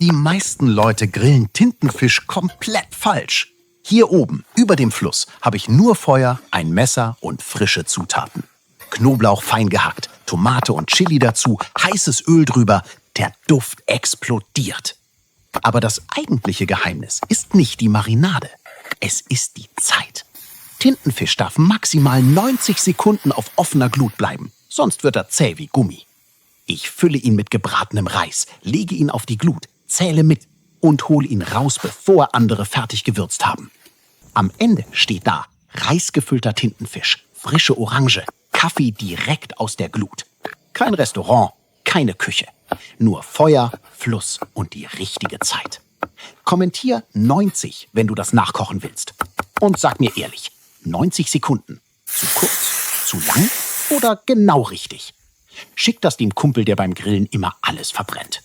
Die meisten Leute grillen Tintenfisch komplett falsch. Hier oben, über dem Fluss, habe ich nur Feuer, ein Messer und frische Zutaten. Knoblauch fein gehackt, Tomate und Chili dazu, heißes Öl drüber, der Duft explodiert. Aber das eigentliche Geheimnis ist nicht die Marinade, es ist die Zeit. Tintenfisch darf maximal 90 Sekunden auf offener Glut bleiben, sonst wird er zäh wie Gummi. Ich fülle ihn mit gebratenem Reis, lege ihn auf die Glut, zähle mit und hole ihn raus, bevor andere fertig gewürzt haben. Am Ende steht da reisgefüllter Tintenfisch, frische Orange, Kaffee direkt aus der Glut. Kein Restaurant, keine Küche. Nur Feuer, Fluss und die richtige Zeit. Kommentier 90, wenn du das nachkochen willst. Und sag mir ehrlich, 90 Sekunden. Zu kurz, zu lang oder genau richtig? Schick das dem Kumpel, der beim Grillen immer alles verbrennt.